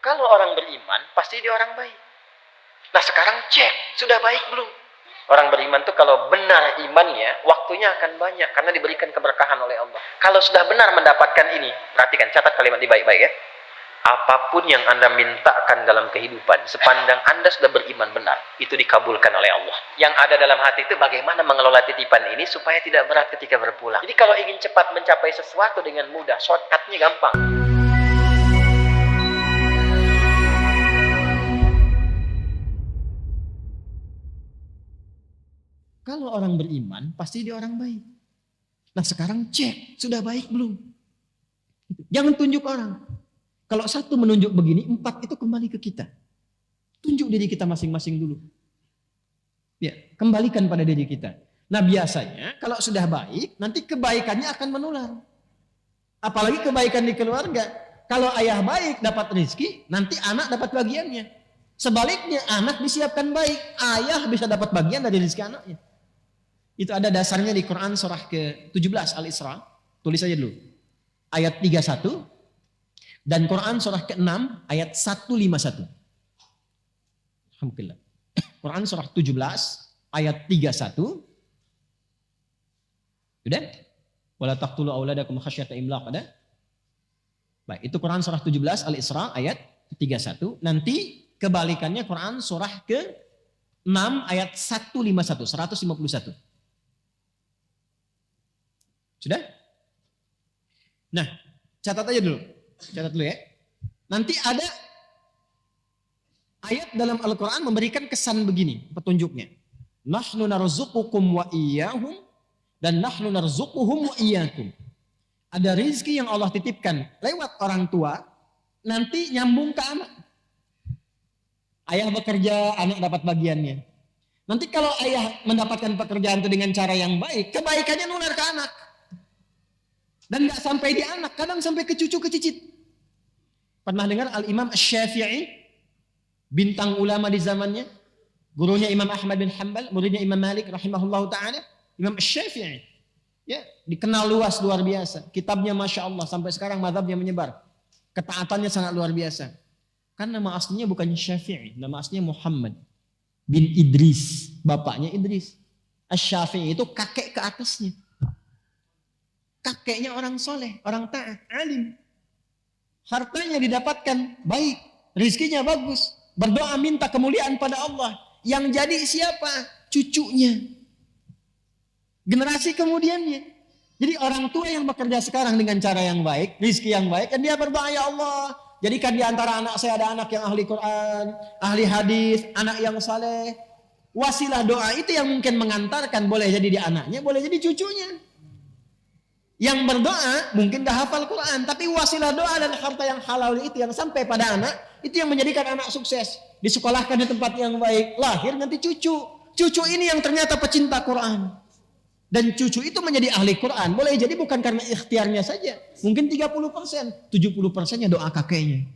Kalau orang beriman, pasti dia orang baik. Nah sekarang cek, sudah baik belum? Orang beriman tuh kalau benar imannya, waktunya akan banyak karena diberikan keberkahan oleh Allah. Kalau sudah benar mendapatkan ini, perhatikan, catat kalimat ini baik-baik ya. Apapun yang Anda mintakan dalam kehidupan, sepandang Anda sudah beriman benar, itu dikabulkan oleh Allah. Yang ada dalam hati itu bagaimana mengelola titipan ini supaya tidak berat ketika berpulang. Jadi kalau ingin cepat mencapai sesuatu dengan mudah, shortcutnya gampang. Kalau orang beriman, pasti dia orang baik. Nah sekarang cek, sudah baik belum? Jangan tunjuk orang. Kalau satu menunjuk begini, 4 itu kembali ke kita. Tunjuk diri kita masing-masing dulu. Ya, kembalikan pada diri kita. Nah biasanya kalau sudah baik, nanti kebaikannya akan menular. Apalagi kebaikan di keluarga. Kalau ayah baik dapat rezeki, nanti anak dapat bagiannya. Sebaliknya anak disiapkan baik, ayah bisa dapat bagian dari rezeki anaknya. Itu ada dasarnya di Quran surah ke-17 Al-Isra. Tulis saja dulu. Ayat 31. Dan Quran surah ke-6 ayat 151. Alhamdulillah. Quran surah 17 ayat 31. Sudah? Wala taqtulu auladakum khasyata imlaq, ada? Baik, itu Quran surah 17 Al-Isra ayat 31. Nanti kebalikannya Quran surah ke-6 ayat 151. Sudah? Nah, catat aja dulu. Catat dulu ya. Nanti ada ayat dalam Al-Quran memberikan kesan begini, petunjuknya. Nahnu narzuqukum wa iyyahum dan nahnu narzuquhum wa iyyakum. Ada rizki yang Allah titipkan lewat orang tua, nanti nyambung ke anak. Ayah bekerja, anak dapat bagiannya. Nanti kalau ayah mendapatkan pekerjaan itu dengan cara yang baik, kebaikannya nular ke anak. Dan gak sampai di anak, kadang sampai ke cucu, ke cicit. Pernah dengar Al-Imam Asy-Syafi'i, bintang ulama di zamannya, gurunya Imam Ahmad bin Hanbal, muridnya Imam Malik rahimahullahu ta'ala, Imam Asy-Syafi'i. Ya, dikenal luas luar biasa. Kitabnya Masya Allah, sampai sekarang mazhabnya menyebar. Ketaatannya sangat luar biasa. Kan nama aslinya bukan Syafi'i, nama aslinya Muhammad bin Idris, bapaknya Idris. Asy-Syafi'i itu kakek ke atasnya. Kakeknya orang soleh, orang taat, alim. Hartanya didapatkan baik, rizkinya bagus. Berdoa minta kemuliaan pada Allah. Yang jadi siapa? Cucunya. Generasi kemudiannya. Jadi orang tua yang bekerja sekarang dengan cara yang baik, rizki yang baik, dan dia berdoa, ya Allah, jadikan di antara anak saya ada anak yang ahli Quran, ahli hadis, anak yang saleh. Wasilah doa itu yang mungkin mengantarkan, boleh jadi di anaknya, boleh jadi cucunya. Yang berdoa mungkin gak hafal Quran, tapi wasilah doa dan harta yang halal itu yang sampai pada anak, itu yang menjadikan anak sukses. Disekolahkan di tempat yang baik, lahir nanti cucu. Cucu ini yang ternyata pecinta Quran. Dan cucu itu menjadi ahli Quran. Boleh jadi bukan karena ikhtiarnya saja. Mungkin 30%, 70%-nya doa kakeknya.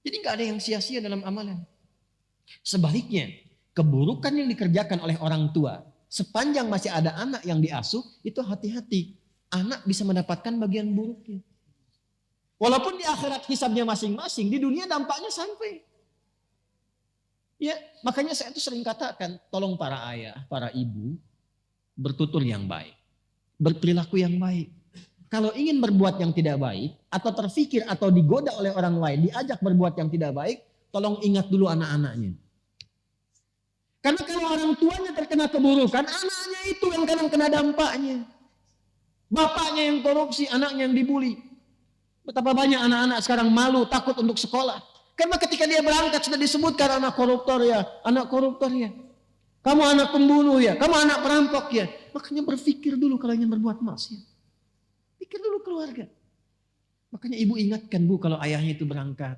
Jadi gak ada yang sia-sia dalam amalan. Sebaliknya, keburukan yang dikerjakan oleh orang tua, sepanjang masih ada anak yang diasuh, itu hati-hati. Anak bisa mendapatkan bagian buruknya. Walaupun di akhirat hisabnya masing-masing, di dunia dampaknya sampai. Ya, makanya saya itu sering katakan, tolong para ayah, para ibu, bertutur yang baik. Berperilaku yang baik. Kalau ingin berbuat yang tidak baik, atau terfikir atau digoda oleh orang lain, diajak berbuat yang tidak baik, tolong ingat dulu anak-anaknya. Karena kalau orang tuanya terkena keburukan, anaknya itu yang kadang kena dampaknya. Bapaknya yang korupsi, anaknya yang dibully. Betapa banyak anak-anak sekarang malu, takut untuk sekolah. Karena ketika dia berangkat sudah disebutkan anak koruptor ya, anak koruptor ya. Kamu anak pembunuh ya, kamu anak perampok ya. Makanya berpikir dulu kalau ingin berbuat maksiat. Pikir dulu keluarga. Makanya ibu ingatkan bu kalau ayahnya itu berangkat.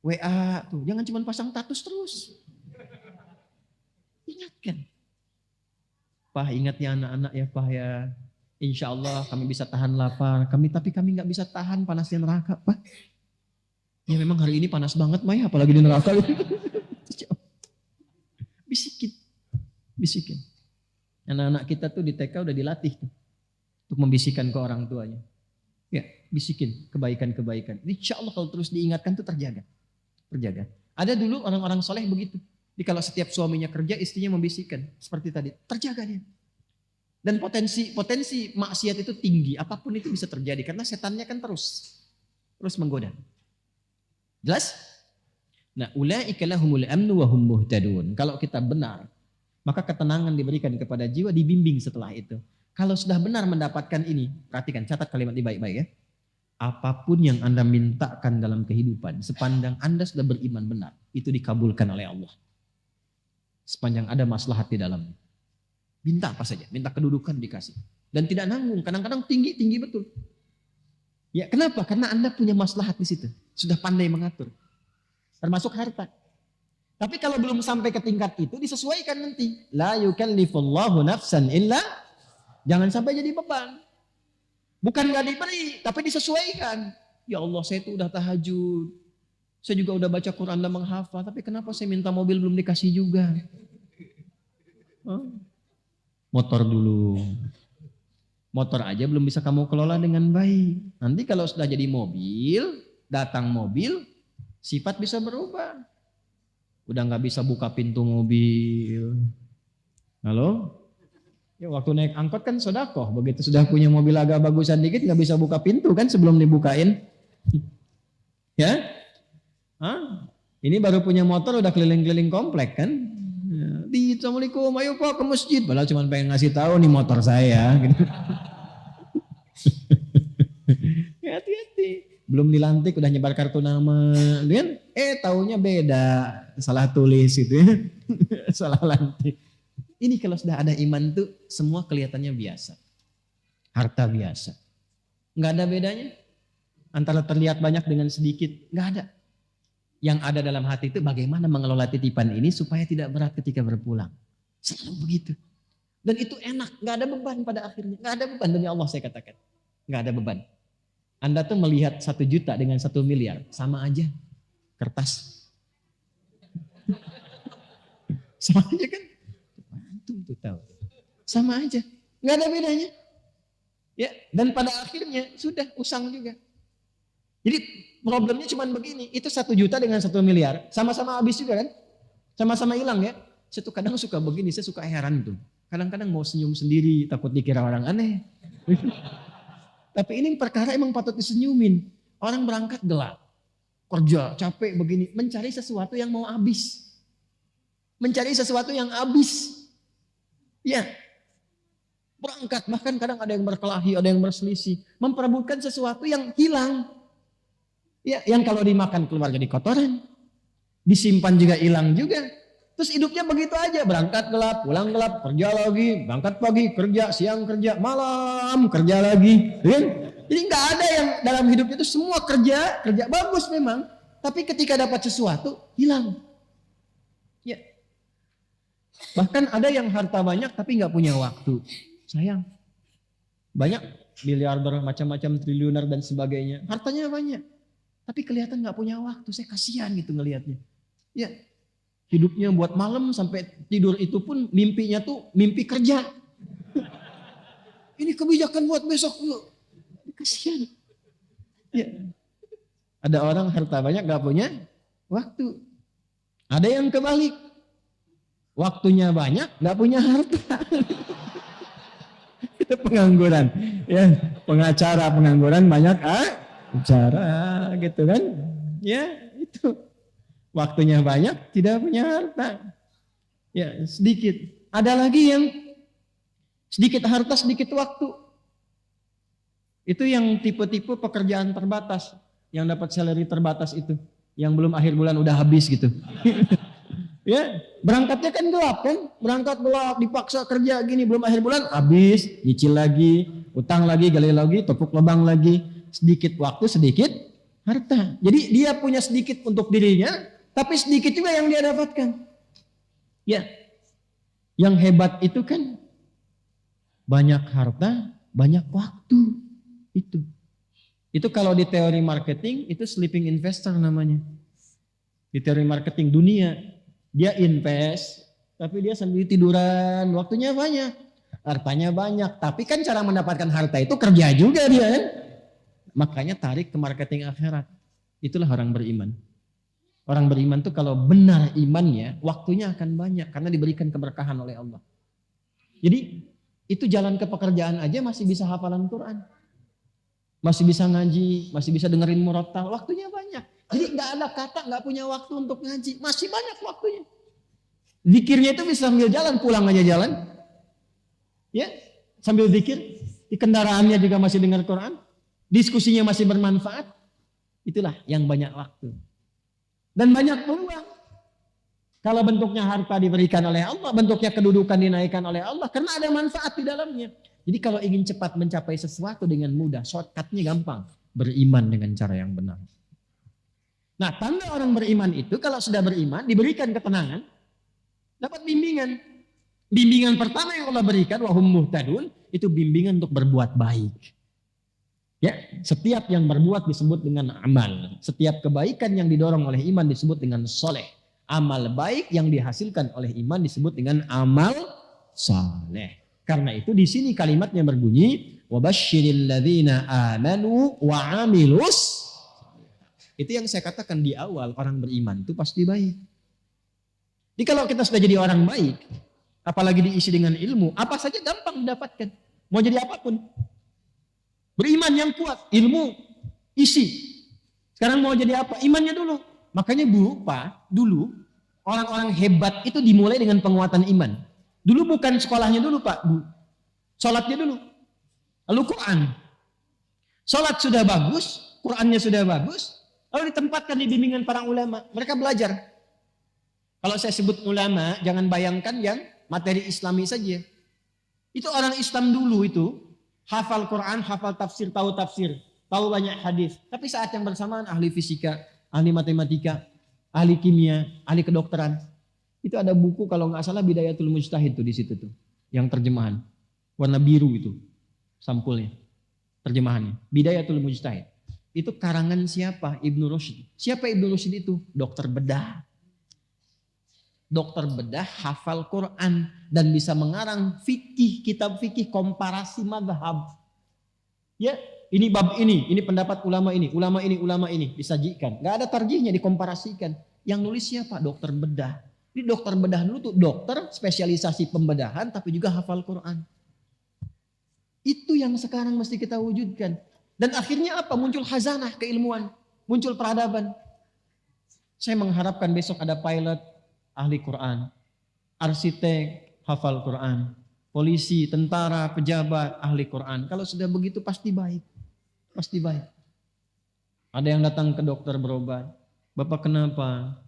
WA tuh, jangan cuma pasang status terus. Ingatkan. Pak ingat ya anak-anak ya Pak ya. Insya Allah kami bisa tahan lapar. Tapi kami nggak bisa tahan panasnya neraka Pak. Ya memang hari ini panas banget Maya, apalagi di neraka. Bisikin. Bisikin. Anak-anak kita tuh di TK udah dilatih tuh. Untuk membisikkan ke orang tuanya. Ya. bisikin kebaikan-kebaikan. Insya Allah kalau terus diingatkan tuh terjaga. Ada dulu orang-orang soleh begitu. Jadi kalau setiap suaminya kerja, istrinya membisikkan. Seperti tadi, terjaga dia. Dan potensi maksiat itu tinggi. Apapun itu bisa terjadi. Karena setannya kan terus menggoda. Jelas? Nah, ulaika lahumul amnu wa hum muhtadun. Kalau kita benar, maka ketenangan diberikan kepada jiwa, dibimbing setelah itu. Kalau sudah benar mendapatkan ini, perhatikan, catat kalimat ini baik-baik ya. Apapun yang Anda mintakan dalam kehidupan, sepandang Anda sudah beriman benar, itu dikabulkan oleh Allah. Sepanjang ada maslahat di dalamnya. Minta apa saja, minta kedudukan dikasih. Dan tidak nanggung, kadang-kadang tinggi betul. Ya kenapa? Karena Anda punya maslahat di situ. Sudah pandai mengatur. Termasuk harta. Tapi kalau belum sampai ke tingkat itu, disesuaikan nanti. La yukallifullahu nafsan illa. Jangan sampai jadi beban. Bukan gak diberi, tapi disesuaikan. Ya Allah, saya itu udah tahajud. Saya juga udah baca Quran dan menghafal. Tapi kenapa saya minta mobil belum dikasih juga? Motor dulu. Motor aja belum bisa kamu kelola dengan baik. Nanti kalau sudah jadi mobil, datang mobil, sifat bisa berubah. Udah gak bisa buka pintu mobil. Halo? Ya waktu naik angkot kan sodakoh. Begitu sudah punya mobil agak bagusan dikit gak bisa buka pintu kan sebelum dibukain. Ya? Ini baru punya motor udah keliling-keliling komplek kan? Assalamualaikum, ayo Pak ke masjid. Padahal cuma pengen ngasih tahu nih motor saya. Gitu. Hati-hati. Belum dilantik udah nyebar kartu nama. Lihat, taunya beda. Salah tulis gitu ya. Salah lantik. Ini kalau sudah ada iman tuh semua kelihatannya biasa. Harta biasa. Nggak ada bedanya. Antara terlihat banyak dengan sedikit. Nggak ada. Yang ada dalam hati itu bagaimana mengelola titipan ini supaya tidak berat ketika berpulang. Selalu begitu. Dan itu enak. Nggak ada beban pada akhirnya. Nggak ada beban demi Allah saya katakan. Nggak ada beban. Anda tuh melihat 1 juta dengan 1 miliar. Sama aja. Kertas. Sama aja kan. Tuh tahu. Sama aja. Nggak ada bedanya. Ya, dan pada akhirnya sudah usang juga. Jadi problemnya cuma begini, itu 1 juta dengan 1 miliar, sama-sama habis juga kan? Sama-sama hilang ya. Saya tuh kadang suka begini, saya suka heran tuh. Kadang-kadang mau senyum sendiri, takut dikira orang aneh. Tapi ini perkara emang patut disenyumin. Orang berangkat gelap, kerja, capek begini, mencari sesuatu yang mau habis. Mencari sesuatu yang habis. Ya, berangkat, bahkan kadang ada yang berkelahi, ada yang berselisih. Memperebutkan sesuatu yang hilang. Ya, yang kalau dimakan keluar jadi kotoran. Disimpan juga hilang juga. Terus hidupnya begitu aja. Berangkat gelap, pulang gelap, kerja lagi. Berangkat pagi, kerja, siang kerja, malam kerja lagi. Ya? Jadi nggak ada yang dalam hidupnya itu semua kerja bagus memang. Tapi ketika dapat sesuatu, hilang. Ya. Bahkan ada yang harta banyak tapi nggak punya waktu. Sayang. Banyak miliarder, macam-macam triliuner dan sebagainya. Hartanya banyak. Tapi kelihatan nggak punya waktu. Saya kasihan gitu ngelihatnya. Ya, hidupnya buat malam sampai tidur itu pun mimpinya tuh mimpi kerja. Ini kebijakan buat besok. Kasihan. Ya. Ada orang harta banyak nggak punya waktu. Ada yang kebalik. Waktunya banyak nggak punya harta. Itu pengangguran. Ya, pengacara pengangguran banyak bicara gitu kan. Ya itu. Waktunya banyak tidak punya harta. Ya sedikit. Ada lagi yang sedikit harta sedikit waktu. Itu yang tipe-tipe pekerjaan terbatas. Yang dapat salary terbatas itu. Yang belum akhir bulan udah habis gitu. Ya berangkatnya kan gelap kan. Berangkat gelap dipaksa kerja gini belum akhir bulan habis. Nyicil lagi. Utang lagi gali lagi. Tepuk lubang lagi. Sedikit waktu, sedikit harta. Jadi dia punya sedikit untuk dirinya, tapi sedikit juga yang dia dapatkan. Ya, yang hebat itu kan banyak harta, banyak waktu. Itu kalau di teori marketing itu sleeping investor namanya. Di teori marketing dunia, dia invest, tapi dia sambil tiduran, waktunya banyak, hartanya banyak. Tapi kan cara mendapatkan harta itu kerja juga dia kan. Makanya tarik ke marketing akhirat. Itulah orang beriman. Orang beriman tuh kalau benar imannya, waktunya akan banyak karena diberikan keberkahan oleh Allah. Jadi itu jalan ke pekerjaan aja masih bisa hafalan Quran. Masih bisa ngaji, masih bisa dengerin murattal, waktunya banyak. Jadi nggak ada kata nggak punya waktu untuk ngaji, masih banyak waktunya. Zikirnya itu bisa sambil jalan, pulang aja jalan. Ya, sambil zikir, di kendaraannya juga masih dengar Quran, diskusinya masih bermanfaat. Itulah yang banyak waktu. Dan banyak peluang. Kalau bentuknya harta diberikan oleh Allah, bentuknya kedudukan dinaikkan oleh Allah, karena ada manfaat di dalamnya. Jadi kalau ingin cepat mencapai sesuatu dengan mudah, shortcutnya gampang. Beriman dengan cara yang benar. Nah, tanda orang beriman itu kalau sudah beriman, diberikan ketenangan, dapat bimbingan. Bimbingan pertama yang Allah berikan, wahum muhtadun, itu bimbingan untuk berbuat baik. Ya, setiap yang berbuat disebut dengan amal. Setiap kebaikan yang didorong oleh iman disebut dengan soleh. Amal baik yang dihasilkan oleh iman disebut dengan amal soleh. Karena itu di sini kalimatnya berbunyi, wabasyiril ladzina amanu wa amilus. Itu yang saya katakan di awal, orang beriman itu pasti baik. Jadi kalau kita sudah jadi orang baik, apalagi diisi dengan ilmu, apa saja gampang didapatkan. Mau jadi apapun. Beriman yang kuat, ilmu, isi. Sekarang mau jadi apa? Imannya dulu. Makanya dulu orang-orang hebat itu dimulai dengan penguatan iman. Dulu bukan sekolahnya dulu Pak, sholatnya dulu. Lalu Quran. Sholat sudah bagus, Qurannya sudah bagus, lalu ditempatkan di bimbingan para ulama. Mereka belajar. Kalau saya sebut ulama, jangan bayangkan yang materi Islami saja. Itu orang Islam dulu itu, hafal Quran, hafal tafsir, tahu banyak hadis. Tapi saat yang bersamaan ahli fisika, ahli matematika, ahli kimia, ahli kedokteran. Itu ada buku kalau nggak salah Bidayatul Mujtahid tuh di situ tuh, yang terjemahan warna biru itu sampulnya, terjemahannya Bidayatul Mujtahid. Itu karangan siapa? Ibnu Rushd. Siapa Ibnu Rushd itu? Dokter bedah. Dokter bedah hafal Quran dan bisa mengarang fikih, kitab fikih komparasi mazhab. Ya, ini bab ini pendapat ulama ini disajikan. Nggak ada tarjihnya, dikomparasikan. Yang nulis siapa? Dokter bedah. Ini dokter bedah dulu tuh dokter spesialisasi pembedahan tapi juga hafal Quran. Itu yang sekarang mesti kita wujudkan. Dan akhirnya apa? Muncul khazanah keilmuan, muncul peradaban. Saya mengharapkan besok ada pilot ahli Quran, arsitek hafal Quran, polisi, tentara, pejabat ahli Quran. Kalau sudah begitu pasti baik. Pasti baik. Ada yang datang ke dokter berobat. Bapak kenapa?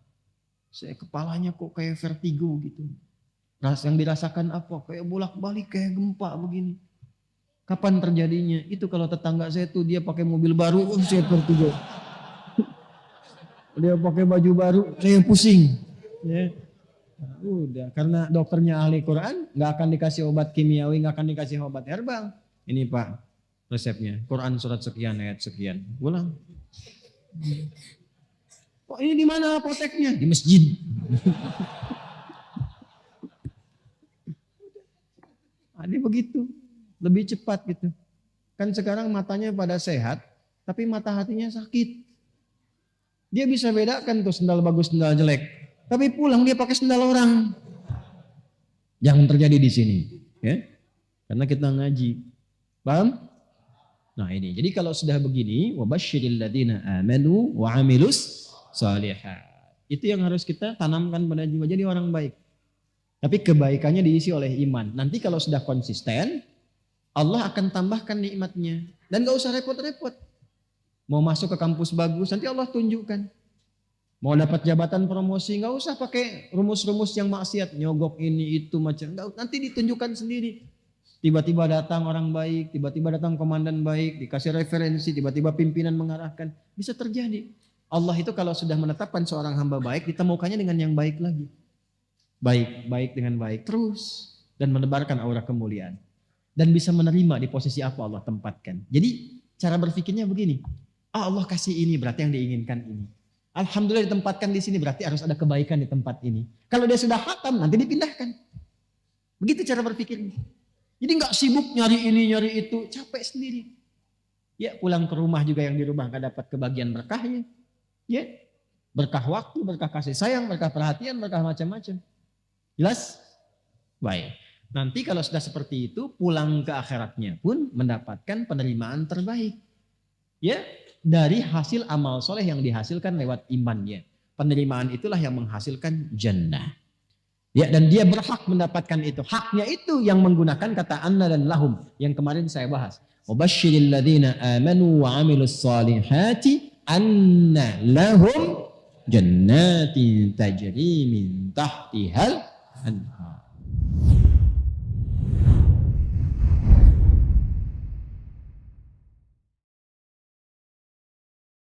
Saya kepalanya kok kayak vertigo gitu. Yang dirasakan apa? Kayak bolak-balik, kayak gempa begini. Kapan terjadinya? Itu kalau tetangga saya tuh dia pakai mobil baru, saya vertigo. Dia pakai baju baru, saya pusing. Ya. Nah, udah, karena dokternya ahli Quran, nggak akan dikasih obat kimiawi, nggak akan dikasih obat herbal. Ini Pak resepnya, Quran surat sekian ayat sekian. Ulang. Oh, ini di mana apoteknya? Di masjid. Ada begitu, lebih cepat gitu. Kan sekarang matanya pada sehat, tapi mata hatinya sakit. Dia bisa bedakan tuh sendal bagus, sendal jelek. Tapi pulang dia pakai sendal orang. Jangan terjadi di sini, ya. Karena kita ngaji. Paham? Nah ini, jadi kalau sudah begini, wabasyiril ladzina amanu wa amilus shalihat. Itu yang harus kita tanamkan pada jiwa, jadi orang baik. Tapi kebaikannya diisi oleh iman. Nanti kalau sudah konsisten, Allah akan tambahkan nikmatnya. Dan gak usah repot-repot. Mau masuk ke kampus bagus, nanti Allah tunjukkan. Mau dapat jabatan promosi, nggak usah pakai rumus-rumus yang maksiat, nyogok ini itu macam. Nanti ditunjukkan sendiri. Tiba-tiba datang orang baik, tiba-tiba datang komandan baik, dikasih referensi, tiba-tiba pimpinan mengarahkan. Bisa terjadi. Allah itu kalau sudah menetapkan seorang hamba baik, ditemukannya dengan yang baik lagi. Baik dengan baik terus. Dan menebarkan aura kemuliaan. Dan bisa menerima di posisi apa Allah tempatkan. Jadi cara berpikirnya begini. Allah kasih ini berarti yang diinginkan ini. Alhamdulillah ditempatkan di sini berarti harus ada kebaikan di tempat ini. Kalau dia sudah khatam nanti dipindahkan. Begitu cara berpikirnya. Jadi nggak sibuk nyari ini nyari itu, capek sendiri. Ya pulang ke rumah juga yang di rumah gak dapat kebagian berkahnya. Ya, berkah waktu, berkah kasih sayang, berkah perhatian, berkah macam-macam. Jelas? Baik. Nanti kalau sudah seperti itu, pulang ke akhiratnya pun mendapatkan penerimaan terbaik. Ya, dari hasil amal soleh yang dihasilkan lewat imannya. Penerimaan itulah yang menghasilkan jannah. Ya, dan dia berhak mendapatkan itu. Haknya itu yang menggunakan kata anna dan lahum yang kemarin saya bahas. Wabasyiril ladzina amanu wa amilus salihati anna lahum jannatin tajri min tahtihal anhar.